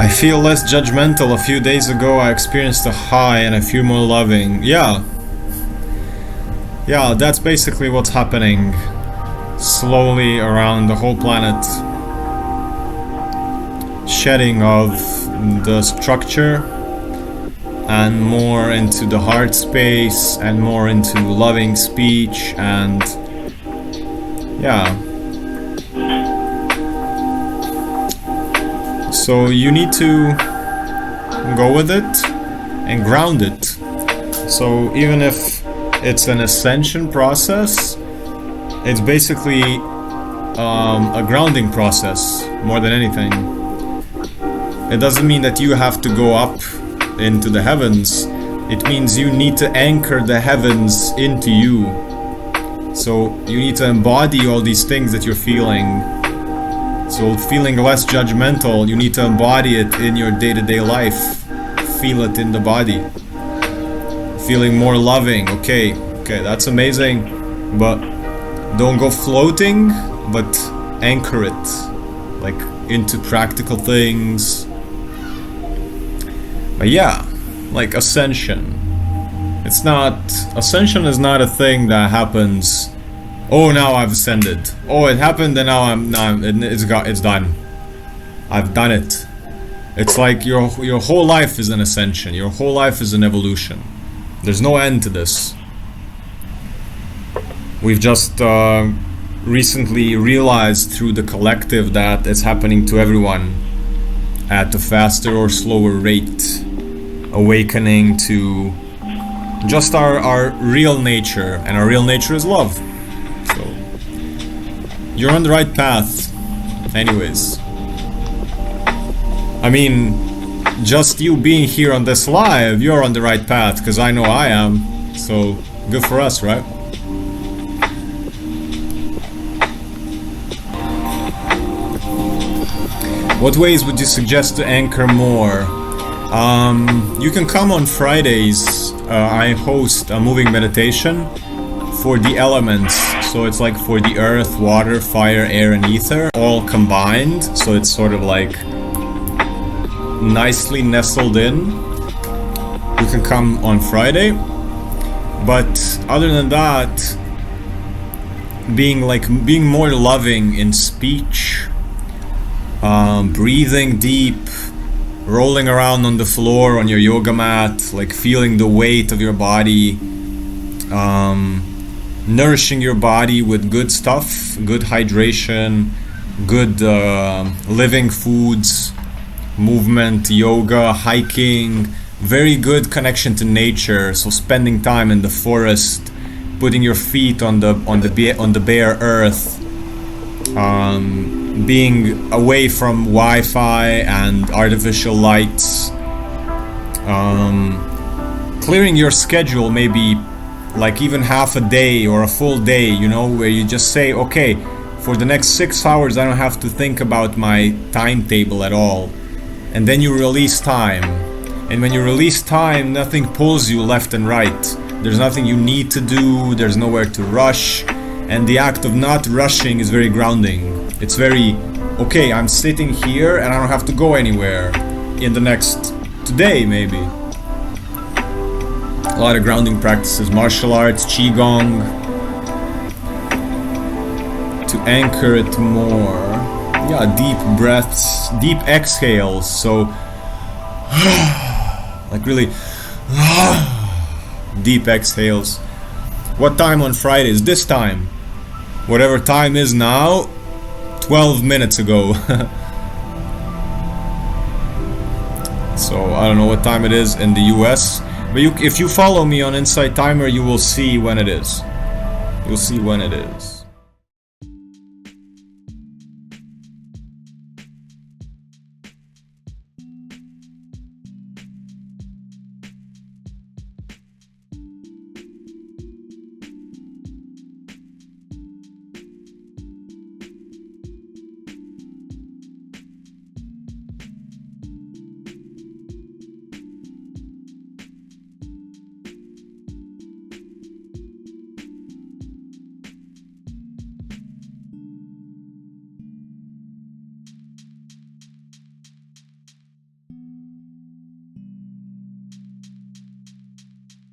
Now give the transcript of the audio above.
I feel less judgmental. A few days ago I experienced a high and I feel more loving. Yeah, that's basically what's happening slowly around the whole planet. Shedding of the structure and more into the heart space and more into loving speech, and yeah. So you need to go with it and ground it. So even if it's an ascension process, it's basically a grounding process more than anything. It doesn't mean that you have to go up into the heavens. It means you need to anchor the heavens into you. So you need to embody all these things that you're feeling. So feeling less judgmental, you need to embody it in your day-to-day life. Feel it in the body. Feeling more loving. Okay, that's amazing. But don't go floating, but anchor it, like, into practical things. But yeah, like ascension. Ascension is not a thing that happens. Oh, now I've ascended. Oh, it happened and it's done. I've done it. It's like your whole life is an ascension. Your whole life is an evolution. There's no end to this. We've just recently realized through the collective that it's happening to everyone at a faster or slower rate. Awakening to just our real nature, and our real nature is love. So you're on the right path anyways. I mean, just you being here on this live, you're on the right path, because I know I am. So good for us, right? What ways would you suggest to anchor more? You can come on Fridays. I host a moving meditation for the elements. So it's like for the earth, water, fire, air, and ether, all combined. So it's sort of like nicely nestled in. You can come on Friday. But other than that, being more loving in speech, breathing deep, rolling around on the floor on your yoga mat, like feeling the weight of your body, nourishing your body with good stuff, good hydration, good living foods, movement, yoga, hiking, very good connection to nature. So spending time in the forest, putting your feet on the bare earth, being away from Wi-Fi and artificial lights, clearing your schedule, maybe like even half a day or a full day, you know, where you just say, okay, for the next 6 hours I don't have to think about my timetable at all. And then you release time. And when you release time, nothing pulls you left and right. There's nothing you need to do, there's nowhere to rush. And the act of not rushing is very grounding. It's very, okay, I'm sitting here and I don't have to go anywhere in the next today, maybe. A lot of grounding practices, martial arts, qigong, to anchor it more. Yeah, deep breaths, deep exhales. So, like really deep exhales. What time on Fridays? This time. Whatever time is now, 12 minutes ago. So I don't know what time it is in the US, but if you follow me on Insight Timer, you will see when it is. You'll see when it is.